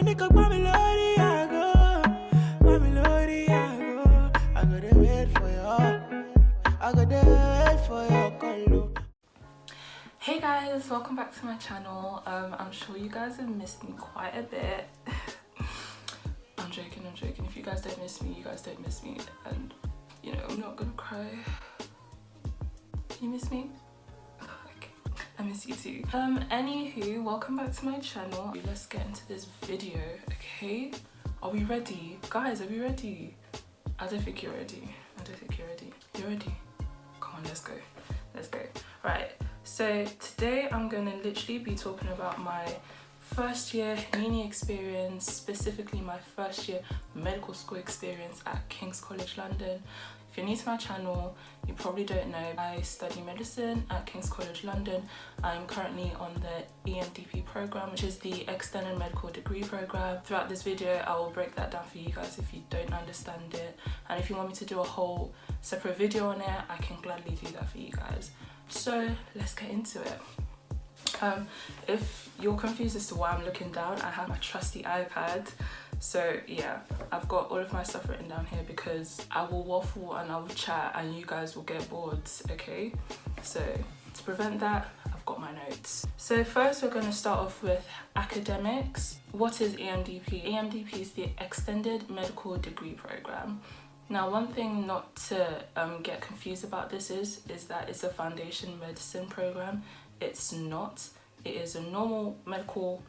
nigga, Mamelody, I go. Mamelody, I go. I gotta wait for you. I gotta wait for your call. Hey guys, welcome back to my channel. I'm sure you guys have missed me quite a bit. I'm joking. If you guys don't miss me, you guys don't miss me. And you know, I'm not gonna cry. You miss me? Okay. I miss you too. Anywho, welcome back to my channel. Let's get into this video, okay? Are we ready? Guys, are we ready? I don't think you're ready. You're ready? Come on, let's go. Right. So today I'm going to literally be talking about my first year uni experience, specifically my first year medical school experience at King's College London. If you're new to my channel, you probably don't know, I study medicine at King's College London. I'm currently on the EMDP program, which is the Extended Medical Degree program. Throughout this video, I will break that down for you guys if you don't understand it. And if you want me to do a whole separate video on it, I can gladly do that for you guys. So let's get into it. If you're confused as to why I'm looking down, I have my trusty iPad. So yeah, I've got all of my stuff written down here because I will waffle and I will chat and you guys will get bored, okay? So to prevent that, I've got my notes. So first we're going to start off with academics. What is EMDP? EMDP is the Extended Medical Degree program. Now, one thing not to get confused about this is that it's a foundation medicine program. It's not. It is a normal medical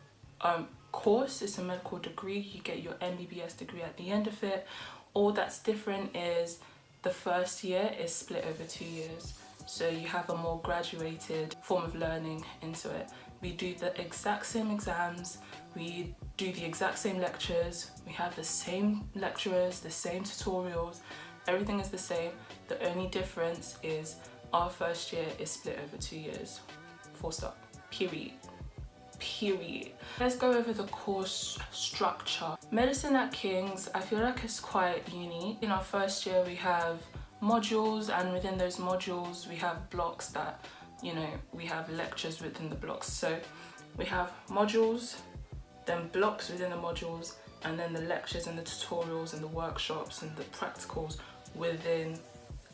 course. It's a medical degree. You get your MBBS degree at the end of it. All that's different is the first year is split over 2 years. So you have a more graduated form of learning into it. We do the exact same exams, we do the exact same lectures, we have the same lecturers, the same tutorials, everything is the same. The only difference is our first year is split over 2 years. Full stop. Period. Let's go over the course structure. Medicine at King's, I feel like it's quite unique. In our first year we have modules, and within those modules we have blocks that, you know, we have lectures within the blocks. So we have modules, then blocks within the modules, and then the lectures and the tutorials and the workshops and the practicals within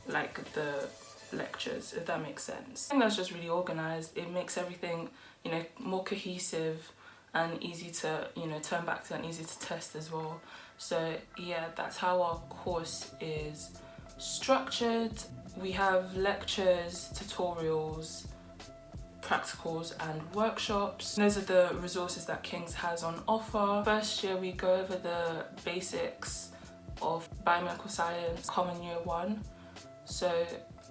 like the lectures, if that makes sense. I think that's just really organized. It makes everything, you know, more cohesive and easy to, you know, turn back to and easy to test as well. So yeah, that's how our course is structured. We have lectures, tutorials, practicals and workshops. Those are the resources that King's has on offer. First year we go over the basics of biomedical science, common year 1. So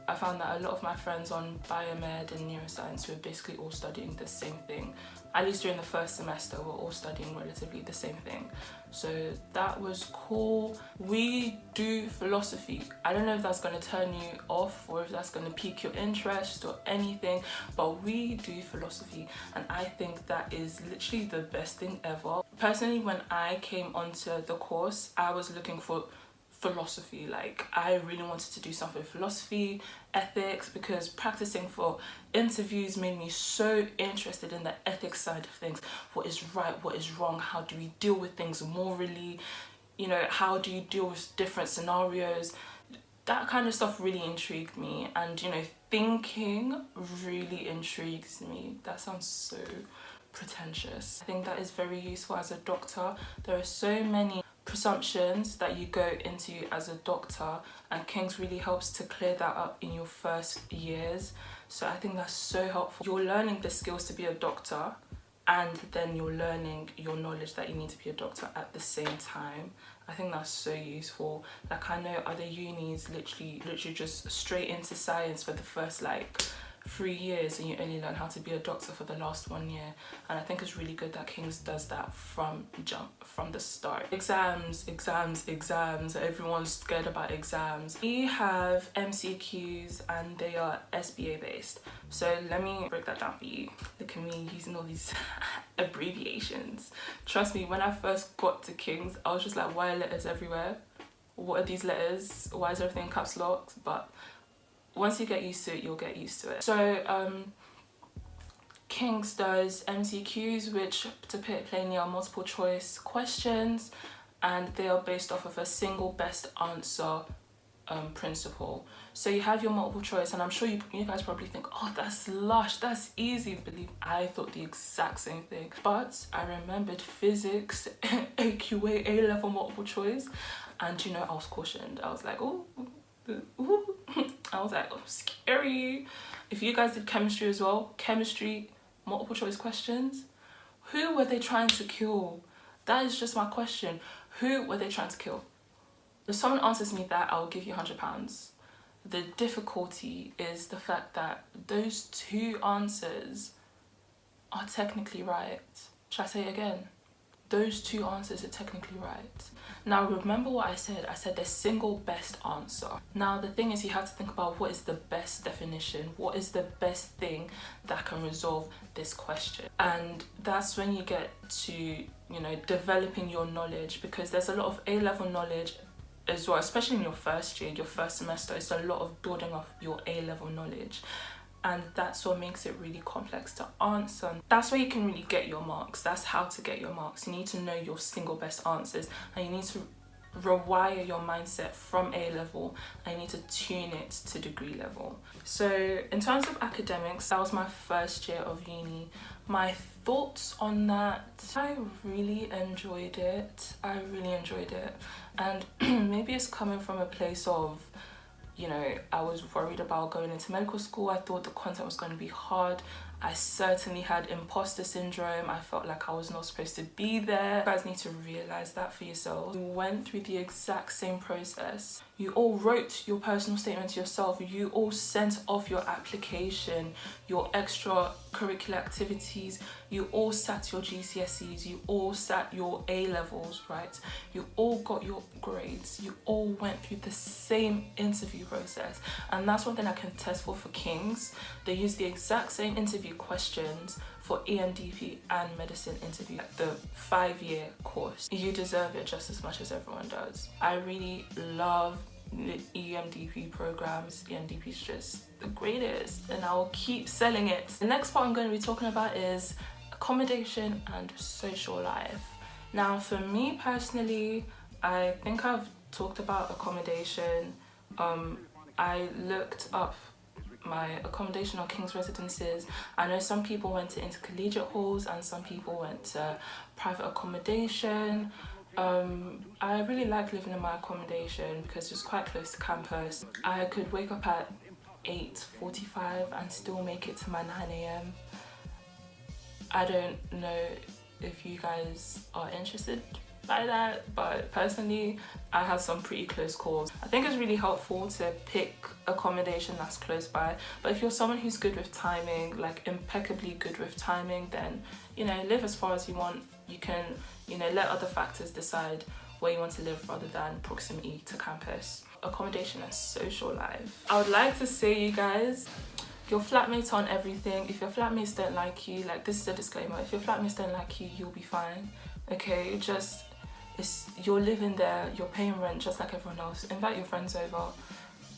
I found that a lot of my friends on biomed and neuroscience were basically all studying the same thing. At least during the first semester, we're all studying relatively the same thing. So that was cool. We do philosophy. I don't know if that's going to turn you off or if that's going to pique your interest or anything, but we do philosophy, and I think that is literally the best thing ever. Personally, when I came onto the course, I was looking for philosophy. Like, I really wanted to do something with philosophy, ethics, because practicing for interviews made me so interested in the ethics side of things. What is right, what is wrong, how do we deal with things morally, you know, how do you deal with different scenarios? That kind of stuff really intrigued me, and you know, thinking really intrigues me. That sounds so pretentious. I think that is very useful as a doctor. There are so many presumptions that you go into as a doctor, and King's really helps to clear that up in your first years. So I think that's so helpful. You're learning the skills to be a doctor, and then you're learning your knowledge that you need to be a doctor at the same time. I think that's so useful. Like, I know other unis literally just straight into science for the first like 3 years, and you only learn how to be a doctor for the last 1 year. And I think it's really good that King's does that from the start. Exams. Everyone's scared about exams. We have MCQs and they are SBA based. So let me break that down for you. Look at me using all these abbreviations. Trust me, when I first got to King's, I was just like, why are letters everywhere? What are these letters? Why is everything caps locked? But once you get used to it, you'll get used to it. So King's does MCQs, which, to put it plainly, are multiple choice questions, and they are based off of a single best answer principle. So you have your multiple choice, and I'm sure you guys probably think, oh, that's lush, that's easy. Believe I thought the exact same thing, but I remembered physics, AQA, A-level multiple choice, and you know, I was cautioned. I was like, oh, ooh. I was like, oh, scary. If you guys did chemistry as well, chemistry multiple choice questions, who were they trying to kill? That is just my question. Who were they trying to kill? If someone answers me that, I'll give you £100. The difficulty is the fact that those two answers are technically right. Should I say it again? Those two answers are technically right. Now remember what I said. I said the single best answer. Now the thing is, you have to think about what is the best definition, what is the best thing that can resolve this question. And that's when you get to, you know, developing your knowledge, because there's a lot of A-level knowledge as well, especially in your first year, your first semester. It's a lot of building up your A-level knowledge, and that's what makes it really complex to answer. That's where you can really get your marks. That's how to get your marks. You need to know your single best answers, and you need to rewire your mindset from A-level, and you need to tune it to degree level. So in terms of academics, that was my first year of uni. My thoughts on that, I really enjoyed it. And maybe it's coming from a place of, you know, I was worried about going into medical school. I thought the content was going to be hard. I certainly had imposter syndrome. I felt like I was not supposed to be there. You guys need to realize that for yourselves. You went through the exact same process. You all wrote your personal statement to yourself. You all sent off your application, your extracurricular activities. You all sat your GCSEs. You all sat your A-levels, right? You all got your grades. You all went through the same interview process. And that's one thing I can test for King's. They use the exact same interview questions for EMDP and medicine interview, the 5-year course. You deserve it just as much as everyone does. I really love the EMDP programs. EMDP is just the greatest, and I will keep selling it. The next part I'm going to be talking about is accommodation and social life. Now for me personally, I think I've talked about accommodation. I looked up my accommodation on King's Residences. I know some people went to intercollegiate halls and some people went to private accommodation. I really like living in my accommodation because it's quite close to campus. I could wake up at 8:45 and still make it to my 9 AM. I don't know if you guys are interested by that, but personally I have some pretty close calls. I think it's really helpful to pick accommodation that's close by, but if you're someone who's good with timing, like impeccably good with timing, then, you know, live as far as you want. You can, you know, let other factors decide where you want to live rather than proximity to campus. Accommodation and social life. I would like to say, you guys, your flatmates aren't everything. If your flatmates don't like you, like, this is a disclaimer, if your flatmates don't like you, you'll be fine, okay? You're living there, you're paying rent just like everyone else. Invite your friends over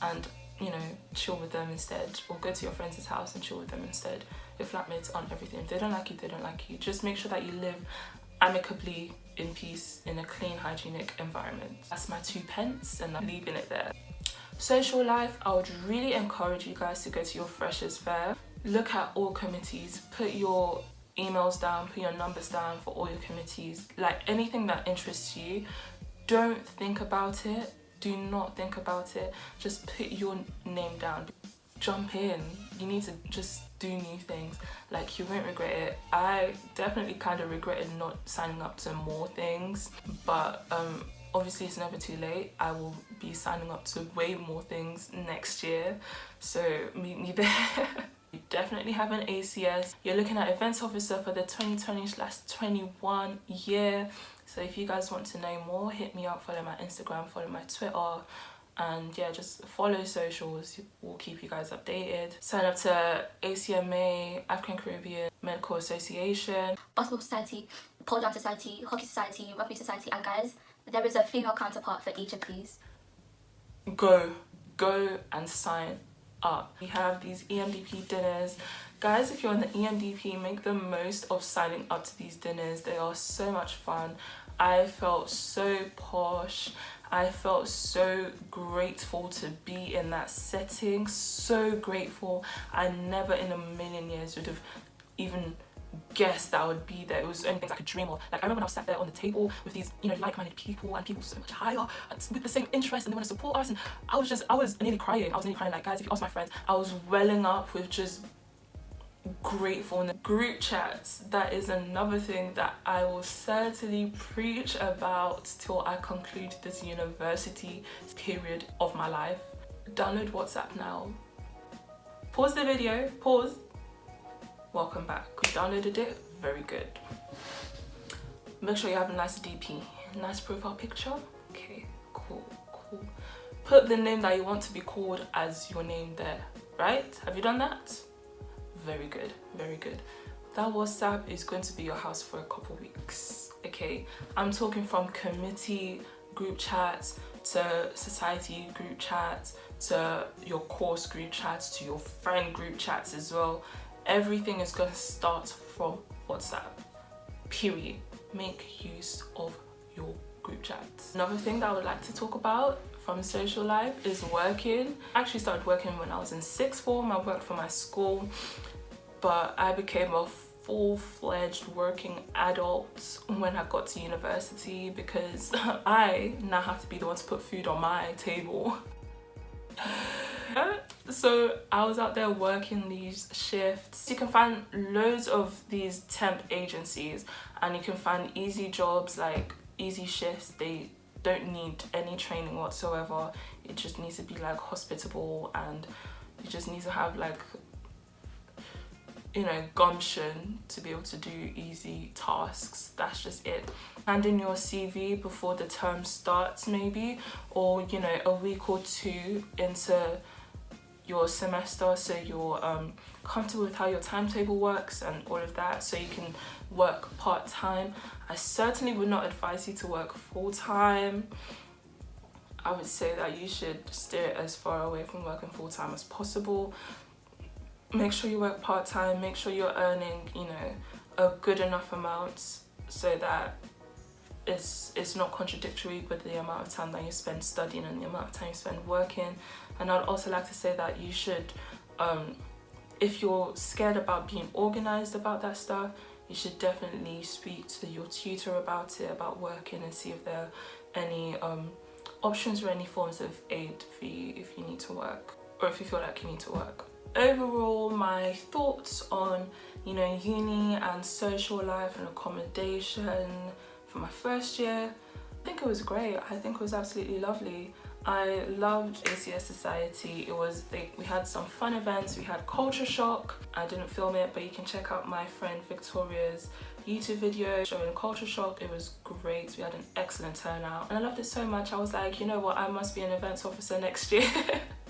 and, you know, chill with them instead, or go to your friend's house and chill with them instead. Your flatmates aren't everything. If they don't like you, they don't like you. Just make sure that you live amicably, in peace, in a clean, hygienic environment. That's my 2 pence, and I'm leaving it there. Social life, I would really encourage you guys to go to your freshers fair. Look at all committees, put your emails down, put your numbers down for all your committees. Like, anything that interests you, don't think about it. Do not think about it. Just put your name down. Jump in. You need to just do new things. Like, you won't regret it. I definitely kind of regretted not signing up to more things, but obviously it's never too late. I will be signing up to way more things next year, so meet me there. You definitely have an ACS. You're looking at events officer for the 2020/21 year. So if you guys want to know more, hit me up, follow my Instagram, follow my Twitter, and yeah, just follow socials. We'll keep you guys updated. Sign up to ACMA, African Caribbean Medical Association, Basketball Society, Pole Dance Society, Hockey Society, Rugby Society, and guys, there is a female counterpart for each of these. Go and sign up. We have these EMDP dinners. Guys, if you're on the EMDP, make the most of signing up to these dinners. They are so much fun. I felt so posh. I felt so grateful to be in that setting. So grateful. I never in a million years would have even guessed that I would be there. It was only things I could dream of. Like, I remember when I was sat there on the table with these, you know, like-minded people and people so much higher and with the same interests, and they want to support us, and I was nearly crying. Like, guys, if you ask my friends, I was welling up with just grateful. In the group chats, that is another thing that I will certainly preach about till I conclude this university period of my life. Download WhatsApp now. Pause the video, pause. Welcome back. Downloaded it, very good. Make sure you have a nice DP, nice profile picture. Okay, cool. Put the name that you want to be called as your name there, right? Have you done that? Very good. That WhatsApp is going to be your house for a couple weeks, okay? I'm talking from committee group chats to society group chats to your course group chats to your friend group chats as well. Everything is going to start from WhatsApp, period. Make use of your group chats. Another thing that I would like to talk about from social life is working. I actually started working when I was in sixth form. I worked for my school, but I became a full-fledged working adult when I got to university because I now have to be the one to put food on my table. So I was out there working these shifts. You can find loads of these temp agencies and you can find easy jobs, like easy shifts. They don't need any training whatsoever. It just needs to be like hospitable, and you just need to have like, you know, gumption to be able to do easy tasks. That's just it. Hand in your CV before the term starts maybe, or you know, a week or two into your semester, so you're comfortable with how your timetable works and all of that, so you can work part-time. I certainly would not advise you to work full-time. I would say that you should steer as far away from working full-time as possible. Make sure you work part-time, make sure you're earning, you know, a good enough amount so that it's not contradictory with the amount of time that you spend studying and the amount of time you spend working. And I'd also like to say that you should, if you're scared about being organized about that stuff, you should definitely speak to your tutor about it, about working, and see if there are any options or any forms of aid for you if you need to work, or if you feel like you need to work. Overall, my thoughts on, you know, uni and social life and accommodation for my first year, I think it was great. I think it was absolutely lovely. I loved ACS Society. We had some fun events. We had Culture Shock. I didn't film it, but you can check out my friend Victoria's YouTube video showing Culture Shock. It was great. We had an excellent turnout and I loved it so much. I was like, you know what, I must be an events officer next year.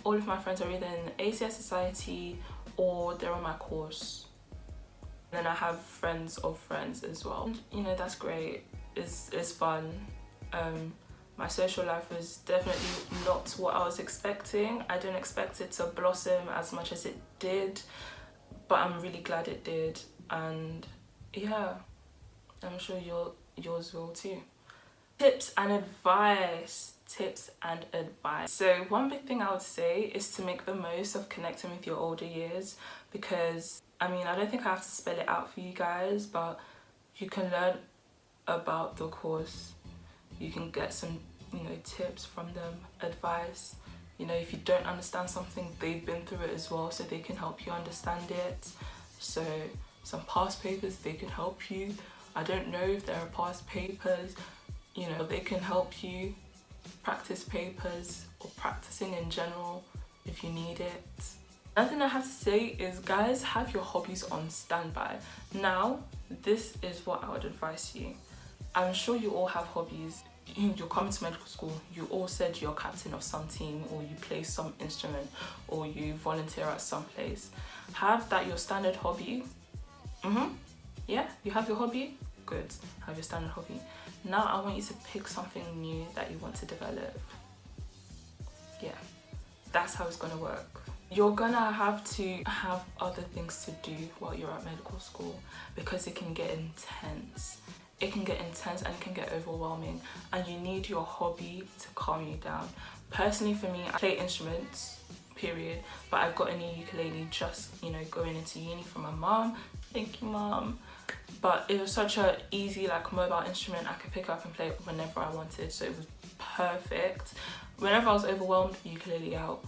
All of my friends are either in ACS Society or they're on my course. And then I have friends of friends as well. And, you know, that's great. It's fun. My social life was definitely not what I was expecting. I didn't expect it to blossom as much as it did, but I'm really glad it did. And yeah, I'm sure yours will too. Tips and advice. So one big thing I would say is to make the most of connecting with your older years, because I mean, I don't think I have to spell it out for you guys, but you can learn about the course. You can get some, you know, tips from them, advice. You know, if you don't understand something, they've been through it as well, so they can help you understand it. So some past papers, they can help you. I don't know if there are past papers, you know, they can help you. Practice papers or practicing in general if you need it. Another thing I have to say is, guys, have your hobbies on standby. Now, this is what I would advise you. I'm sure you all have hobbies. You're coming to medical school, you all said you're captain of some team, or you play some instrument, or you volunteer at some place. Have that your standard hobby. Yeah, you have your hobby? Good, have your standard hobby. Now I want you to pick something new that you want to develop. Yeah, that's how it's gonna work. you're gonna have to have other things to do while you're at medical school, because it can get intense. It can get intense and it can get overwhelming, and you need your hobby to calm you down. Personally, for me, I play instruments, period, but I've got a new ukulele just, you know, going into uni from my mom. Thank you, mom. But it was such a easy, like, mobile instrument. I could pick up and play it whenever I wanted, so it was perfect. Whenever I was overwhelmed, ukulele out,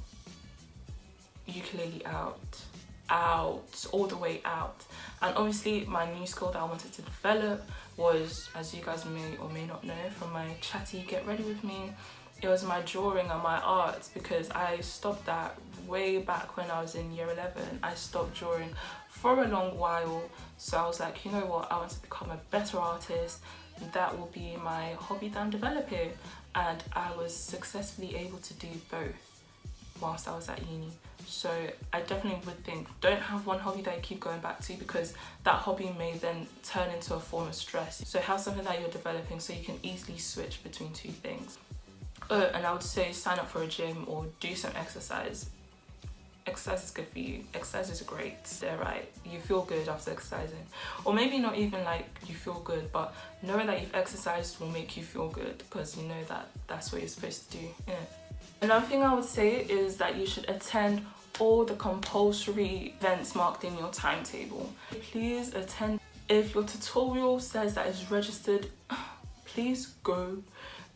all the way out. And obviously my new skill that I wanted to develop was, as you guys may or may not know from my chatty get ready with me, it was my drawing and my art, because I stopped that way back when I was in year 11. I stopped drawing for a long while, so I was like, you know what, I want to become a better artist. That will be my hobby that I'm developing, and I was successfully able to do both whilst I was at uni. So I definitely would think, don't have one hobby that you keep going back to, because that hobby may then turn into a form of stress. So have something that you're developing so you can easily switch between two things. Oh, and I would say sign up for a gym or do some exercise. Exercise is good for you. Exercise is great. They're right. You feel good after exercising. Or maybe not even like you feel good, but knowing that you've exercised will make you feel good, because you know that that's what you're supposed to do. Yeah. Another thing I would say is that you should attend all the compulsory events marked in your timetable. Please attend. If your tutorial says that it's registered, please go.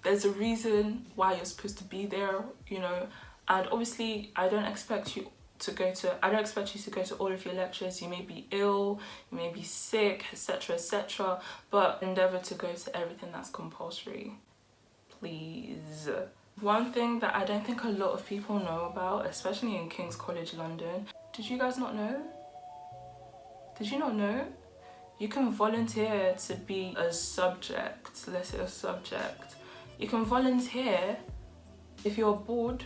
There's a reason why you're supposed to be there, you know. And obviously I don't expect you to go to all of your lectures. You may be ill, you may be sick, etc, etc, but endeavor to go to everything that's compulsory, please. One thing that I don't think a lot of people know about, especially in King's College London, did you guys not know? Did you not know? You can volunteer to be a subject, let's say a subject. You can volunteer if you're bored,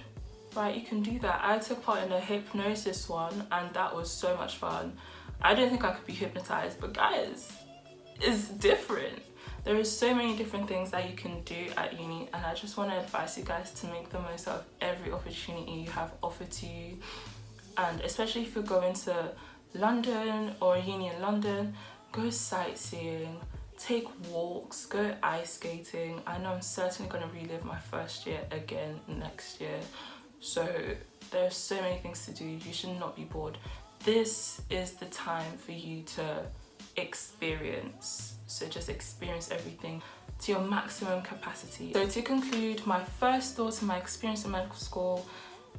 right? You can do that. I took part in a hypnosis one, and that was so much fun. I don't think I could be hypnotized, but guys, it's different. There is so many different things that you can do at uni, and I just want to advise you guys to make the most out of every opportunity you have offered to you. And especially if you're going to London or uni in London, go sightseeing, take walks, go ice skating. I know I'm certainly going to relive my first year again next year, so there's so many things to do. You should not be bored. This is the time for you to experience. So just experience everything to your maximum capacity. So to conclude, my first thoughts on my experience in medical school,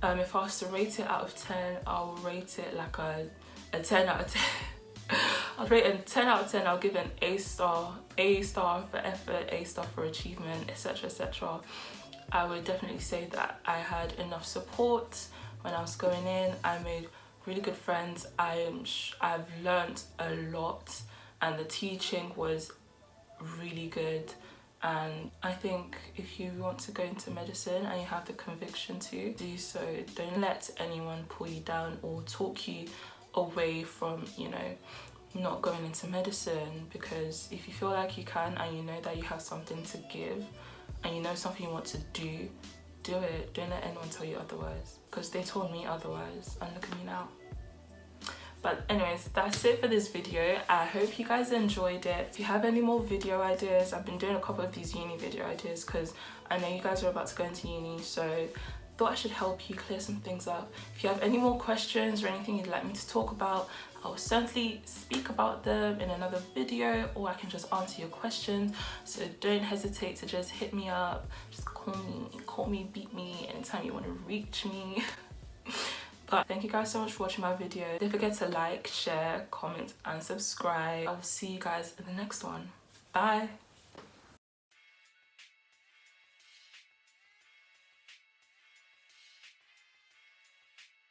if I was to rate it out of 10, I'll rate it like a 10 out of 10. I'll rate it a 10 out of 10. I'll give it an A star for effort, A star for achievement, etc, etc. I would definitely say that I had enough support when I was going in. I made really good friends. I've learned a lot, and the teaching was really good. And I think if you want to go into medicine and you have the conviction to do so, don't let anyone pull you down or talk you away from, you know, not going into medicine. Because if you feel like you can, and you know that you have something to give, and you know something you want to do it. Don't let anyone tell you otherwise, because they told me otherwise, and look at me now. But anyways, that's it for this video. I hope you guys enjoyed it. If you have any more video ideas, I've been doing a couple of these uni video ideas because I know you guys are about to go into uni, so thought I should help you clear some things up. If you have any more questions or anything you'd like me to talk about, I will certainly speak about them in another video, or I can just answer your questions. So don't hesitate to just hit me up, just call me, beat me anytime you want to reach me. But thank you guys so much for watching my video. Don't forget to like, share, comment and subscribe. I will see you guys in the next one. Bye.